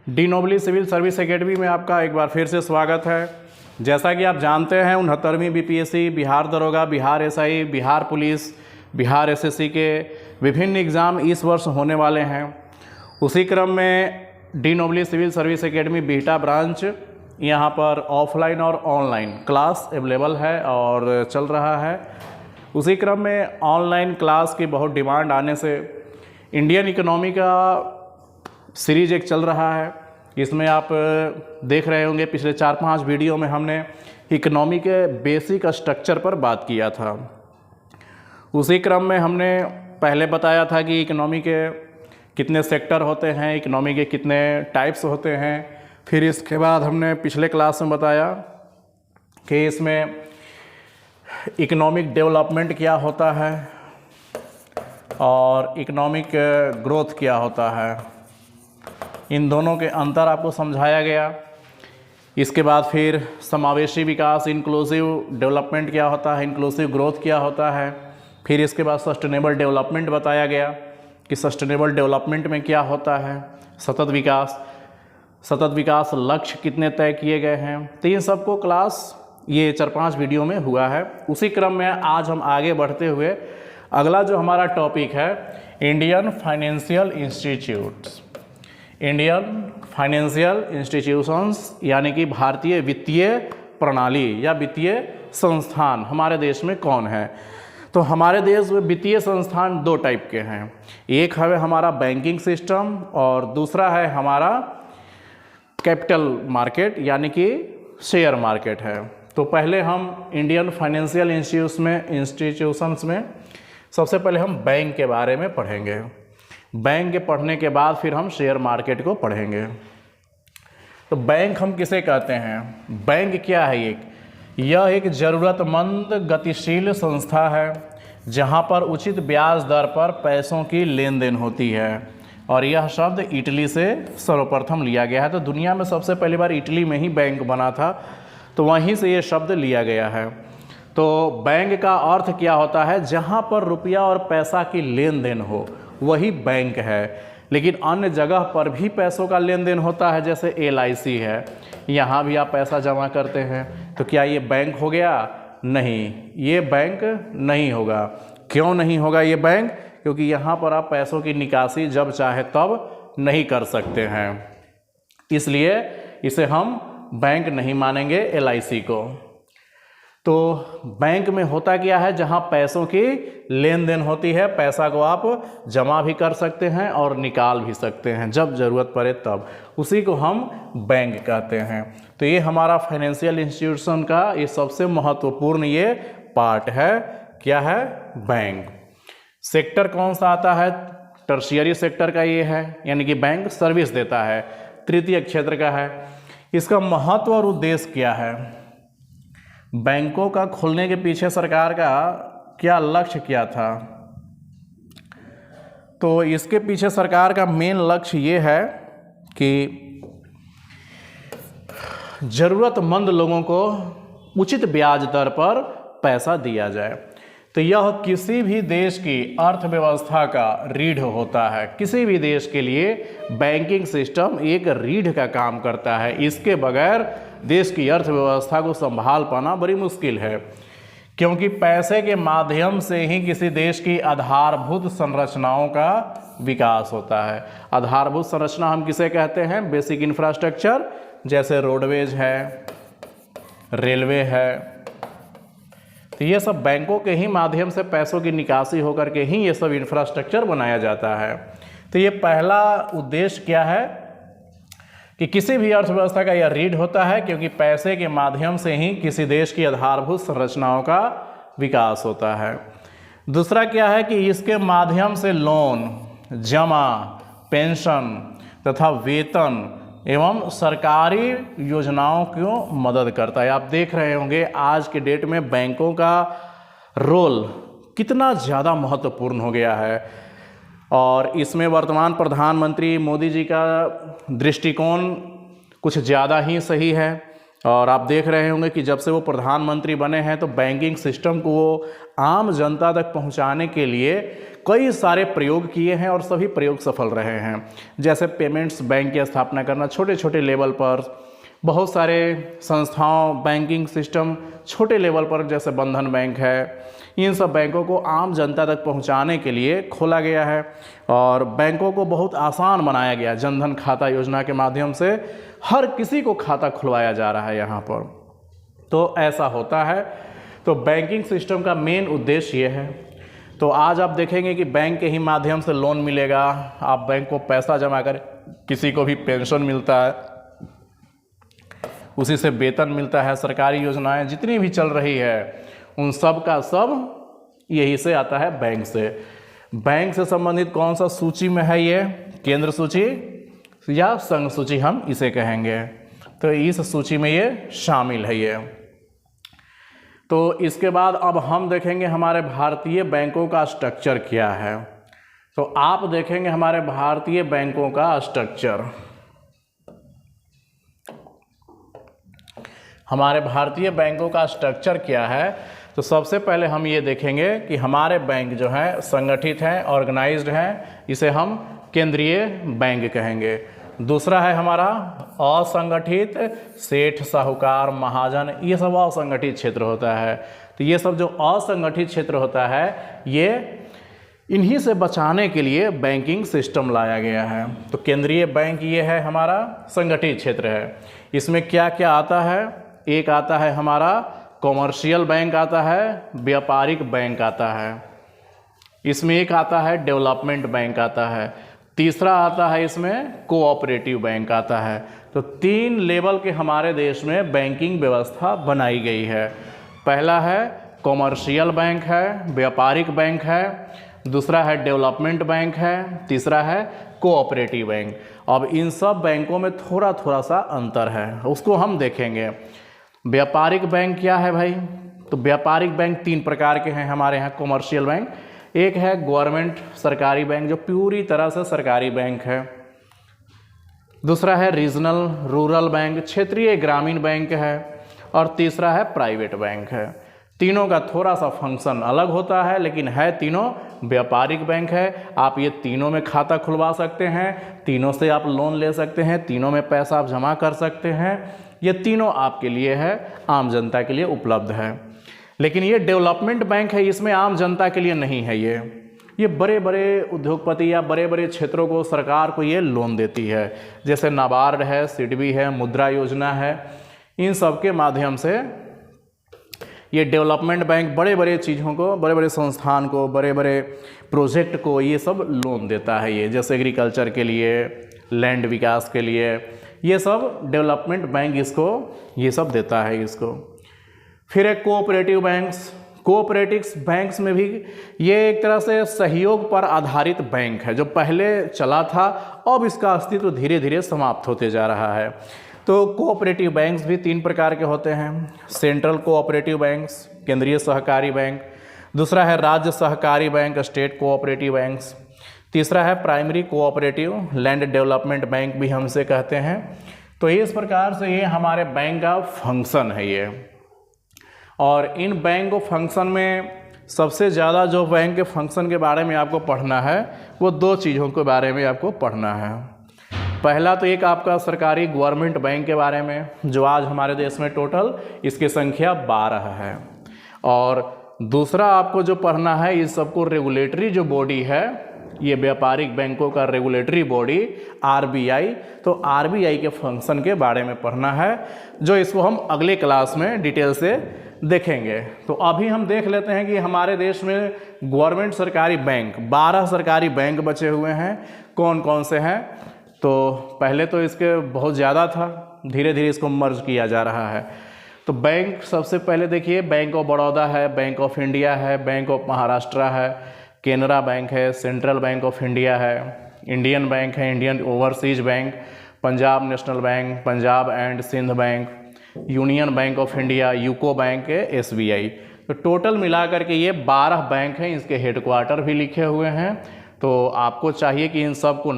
D Nobly Civil Service Academy में आपका एक बार फिर से स्वागत है। जैसा कि आप जानते हैं 69वीं बीपीएससी, बिहार दरोगा, Bihar SI, Bihar police, Bihar SSC के विभिन्न एग्ज़ाम इस वर्ष होने वाले हैं। उसी क्रम में The Nobly Civil Service Academy beta branch यहाँ पर ऑफलाइन और ऑनलाइन क्लास अवेलेबल है और चल रहा है। उसी क्रम में ऑनलाइन क्लास की बहुत डिमांड आने से इंडियन इकोनॉमी का सीरीज एक चल रहा है। इसमें आप देख रहे होंगे पिछले 4-5 वीडियो में हमने इकोनॉमी के बेसिक स्ट्रक्चर पर बात किया था। उसी क्रम में हमने पहले बताया था कि इकोनॉमी के कितने सेक्टर होते हैं, इकोनॉमी के कितने टाइप्स होते हैं। फिर इसके बाद हमने पिछले क्लास में बताया कि इसमें इकोनॉमिक डेवलपमेंट क्या होता है और इकोनॉमिक ग्रोथ क्या होता है। इन दोनों के अंतर आपको समझाया गया। इसके बाद फिर समावेशी विकास, इंक्लूसिव डेवलपमेंट क्या होता है, इंक्लूसिव ग्रोथ क्या होता है। फिर इसके बाद सस्टेनेबल डेवलपमेंट बताया गया कि सस्टेनेबल डेवलपमेंट में क्या होता है। सतत विकास लक्ष्य कितने तय किए गए हैं। तो इन सबको क्लास ये 4-5 वीडियो में हुआ है। उसी क्रम में आज हम आगे बढ़ते हुए अगला जो हमारा टॉपिक है Indian financial institutes, Indian financial institutions यानी कि भारतीय वित्तीय प्रणाली या वित्तीय संस्थान हमारे देश में कौन है। तो हमारे देश में वित्तीय संस्थान 2 टाइप के हैं। एक है हमारा बैंकिंग सिस्टम और दूसरा है हमारा कैपिटल मार्केट यानी कि शेयर मार्केट है। तो पहले हम इंडियन फाइनेंशियल इंस्टीट्यूशंस में सबसे पहले हम बैंक के बारे में पढ़ेंगे। बैंक के पढ़ने के बाद फिर हम शेयर मार्केट को पढ़ेंगे। तो बैंक हम किसे कहते हैं, बैंक क्या है? यह एक ज़रूरतमंद गतिशील संस्था है जहां पर उचित ब्याज दर पर पैसों की लेन देन होती है। और यह शब्द इटली से सर्वप्रथम लिया गया है। तो दुनिया में सबसे पहली बार इटली में ही बैंक बना था, तो वहीं से ये शब्द लिया गया है। तो बैंक का अर्थ क्या होता है? जहां पर रुपया और पैसा की लेन देन हो वही बैंक है। लेकिन अन्य जगह पर भी पैसों का लेन देन होता है, जैसे LIC है, यहाँ भी आप पैसा जमा करते हैं। तो क्या ये बैंक हो गया? नहीं, ये बैंक नहीं होगा। क्यों नहीं होगा ये बैंक? क्योंकि यहाँ पर आप पैसों की निकासी जब चाहे तब नहीं कर सकते हैं, इसलिए इसे हम बैंक नहीं मानेंगे LIC को। तो बैंक में होता क्या है? जहां पैसों की लेन देन होती है, पैसा को आप जमा भी कर सकते हैं और निकाल भी सकते हैं जब ज़रूरत पड़े तब, उसी को हम बैंक कहते हैं। तो ये हमारा फाइनेंशियल इंस्टीट्यूशन का ये सबसे महत्वपूर्ण ये पार्ट है। क्या है? बैंक। सेक्टर कौन सा आता है? टर्शियरी सेक्टर का ये है, यानी कि बैंक सर्विस देता है, तृतीय क्षेत्र का है। इसका महत्व और उद्देश्य क्या है? बैंकों का खोलने के पीछे सरकार का क्या लक्ष्य क्या था? तो इसके पीछे सरकार का मेन लक्ष्य ये है कि ज़रूरतमंद लोगों को उचित ब्याज दर पर पैसा दिया जाए। तो यह किसी भी देश की अर्थव्यवस्था का रीढ़ होता है। किसी भी देश के लिए बैंकिंग सिस्टम एक रीढ़ का काम करता है। इसके बगैर देश की अर्थव्यवस्था को संभाल पाना बड़ी मुश्किल है, क्योंकि पैसे के माध्यम से ही किसी देश की आधारभूत संरचनाओं का विकास होता है। आधारभूत संरचना हम किसे कहते हैं? बेसिक इंफ्रास्ट्रक्चर, जैसे रोडवेज है, रेलवे है। तो ये सब बैंकों के ही माध्यम से पैसों की निकासी होकर के ही ये सब इंफ्रास्ट्रक्चर बनाया जाता है। तो ये पहला उद्देश्य क्या है कि किसी भी अर्थव्यवस्था का यह रीढ़ होता है, क्योंकि पैसे के माध्यम से ही किसी देश की आधारभूत संरचनाओं का विकास होता है। दूसरा क्या है कि इसके माध्यम से लोन, जमा, पेंशन तथा वेतन एवं सरकारी योजनाओं को मदद करता है। आप देख रहे होंगे आज के डेट में बैंकों का रोल कितना ज़्यादा महत्वपूर्ण हो गया है। और इसमें वर्तमान प्रधानमंत्री मोदी जी का दृष्टिकोण कुछ ज़्यादा ही सही है। और आप देख रहे होंगे कि जब से वो प्रधानमंत्री बने हैं तो बैंकिंग सिस्टम को वो आम जनता तक पहुंचाने के लिए कई सारे प्रयोग किए हैं और सभी प्रयोग सफल रहे हैं। जैसे पेमेंट्स बैंक की स्थापना करना छोटे छोटे लेवल पर, बहुत सारे संस्थाओं बैंकिंग सिस्टम छोटे लेवल पर जैसे बंधन बैंक है, इन सब बैंकों को आम जनता तक पहुंचाने के लिए खोला गया है और बैंकों को बहुत आसान बनाया गया। जनधन खाता योजना के माध्यम से हर किसी को खाता खुलवाया जा रहा है यहाँ पर। तो ऐसा होता है। तो बैंकिंग सिस्टम का मेन उद्देश्य ये है। तो आज आप देखेंगे कि बैंक के ही माध्यम से लोन मिलेगा, आप बैंक को पैसा जमा कर, किसी को भी पेंशन मिलता है, उसी से वेतन मिलता है, सरकारी योजनाएं जितनी भी चल रही है उन सब का सब यही से आता है, बैंक से। बैंक से संबंधित कौन सा सूची में है ये? केंद्र सूची या संघ सूची हम इसे कहेंगे। तो इस सूची में ये शामिल है ये। तो इसके बाद अब हम देखेंगे हमारे भारतीय बैंकों का स्ट्रक्चर क्या है। तो आप देखेंगे हमारे भारतीय बैंकों का स्ट्रक्चर। हमारे भारतीय बैंकों का स्ट्रक्चर क्या है? तो सबसे पहले हम ये देखेंगे कि हमारे बैंक जो हैं संगठित हैं, ऑर्गेनाइज्ड हैं, इसे हम केंद्रीय बैंक कहेंगे। दूसरा है हमारा असंगठित, सेठ साहूकार महाजन, ये सब असंगठित क्षेत्र होता है। तो ये सब जो असंगठित क्षेत्र होता है ये इन्हीं से बचाने के लिए बैंकिंग सिस्टम लाया गया है। तो केंद्रीय बैंक ये है, हमारा संगठित क्षेत्र है। इसमें क्या क्या आता है? एक आता है हमारा कॉमर्शियल बैंक आता है, व्यापारिक बैंक आता है, इसमें एक आता है डेवलपमेंट बैंक आता है, तीसरा आता है इसमें कोऑपरेटिव बैंक आता है। तो 3 लेवल के हमारे देश में बैंकिंग व्यवस्था बनाई गई है। पहला है कॉमर्शियल बैंक है, व्यापारिक बैंक है, दूसरा है डेवलपमेंट बैंक है, तीसरा है कोऑपरेटिव बैंक। अब इन सब बैंकों में थोड़ा थोड़ा सा अंतर है, उसको हम देखेंगे। व्यापारिक बैंक क्या है भाई? तो व्यापारिक बैंक 3 प्रकार के हैं हमारे यहाँ कॉमर्शियल बैंक। एक है गवर्नमेंट सरकारी बैंक जो पूरी तरह से सरकारी बैंक है, दूसरा है रीजनल रूरल बैंक क्षेत्रीय ग्रामीण बैंक है, और तीसरा है प्राइवेट बैंक है। तीनों का थोड़ा सा फंक्शन अलग होता है लेकिन है तीनों व्यापारिक बैंक है। आप ये तीनों में खाता खुलवा सकते हैं, तीनों से आप लोन ले सकते हैं, तीनों में पैसा आप जमा कर सकते हैं। ये तीनों आपके लिए है, आम जनता के लिए उपलब्ध है। लेकिन ये डेवलपमेंट बैंक है, इसमें आम जनता के लिए नहीं है। ये बड़े बड़े उद्योगपति या बड़े बड़े क्षेत्रों को सरकार को ये लोन देती है, जैसे नाबार्ड है, सिडबी है, मुद्रा योजना है। इन सब के माध्यम से ये डेवलपमेंट बैंक बड़े बड़े चीज़ों को, बड़े बड़े संस्थान को, बड़े बड़े प्रोजेक्ट को ये सब लोन देता है। ये जैसे एग्रीकल्चर के लिए, लैंड विकास के लिए, ये सब डेवलपमेंट बैंक इसको ये सब देता है इसको। फिर एक कोऑपरेटिव बैंक्स। कोऑपरेटिव बैंक्स में भी ये एक तरह से सहयोग पर आधारित बैंक है, जो पहले चला था, अब इसका अस्तित्व धीरे धीरे समाप्त होते जा रहा है। तो कोऑपरेटिव बैंक्स भी 3 प्रकार के होते हैं। सेंट्रल कोऑपरेटिव बैंक्स, केंद्रीय सहकारी बैंक, दूसरा है राज्य सहकारी बैंक, स्टेट कोऑपरेटिव बैंक्स, तीसरा है primary cooperative land development bank भी हमसे कहते हैं। तो इस प्रकार से ये हमारे बैंक का फंक्शन है ये। और इन बैंक को फंक्शन में सबसे ज़्यादा जो बैंक के फंक्शन के बारे में आपको पढ़ना है वो 2 चीज़ों के बारे में आपको पढ़ना है। पहला तो एक आपका सरकारी गवर्नमेंट बैंक के बारे में, जो आज हमारे देश में टोटल इसकी संख्या 12 है। और दूसरा आपको जो पढ़ना है, इस सबको रेगुलेटरी जो बॉडी है, ये व्यापारिक बैंकों का रेगुलेटरी बॉडी आरबीआई, तो आरबीआई के फंक्शन के बारे में पढ़ना है, जो इसको हम अगले क्लास में डिटेल से देखेंगे। तो अभी हम देख लेते हैं कि हमारे देश में गवर्नमेंट सरकारी बैंक 12 सरकारी बैंक बचे हुए हैं, कौन कौन से हैं। तो पहले तो इसके बहुत ज़्यादा था, धीरे धीरे इसको मर्ज किया जा रहा है। तो बैंक सबसे पहले देखिए, बैंक ऑफ बड़ौदा है, बैंक ऑफ इंडिया है, बैंक ऑफ महाराष्ट्र है, केनरा बैंक है, सेंट्रल बैंक ऑफ इंडिया है, इंडियन बैंक है, Indian overseas bank, Punjab national bank, Punjab and Sindh bank, union bank of India, UCO bank है, एसबीआई। तो टोटल मिलाकर के ये 12 बैंक हैं, इसके हेडक्वार्टर भी लिखे हुए हैं। तो आपको चाहिए कि इन सब को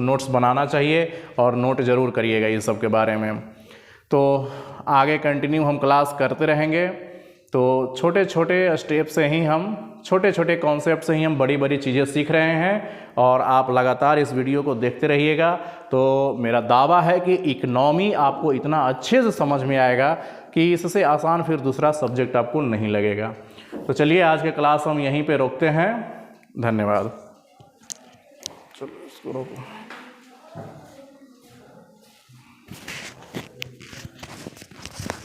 नोट्स बनाना चाहिए और नोट ज़रूर करिएगा इन सब के बारे में। तो आगे कंटिन्यू हम क्लास करते रहेंगे। तो छोटे छोटे स्टेप से ही हम, छोटे छोटे कॉन्सेप्ट से ही हम बड़ी बड़ी चीज़ें सीख रहे हैं और आप लगातार इस वीडियो को देखते रहिएगा। तो मेरा दावा है कि इकनॉमी आपको इतना अच्छे से समझ में आएगा कि इससे आसान फिर दूसरा सब्जेक्ट आपको नहीं लगेगा। तो चलिए आज के क्लास हम यहीं पे रोकते हैं। धन्यवाद। चलो इसको रोको।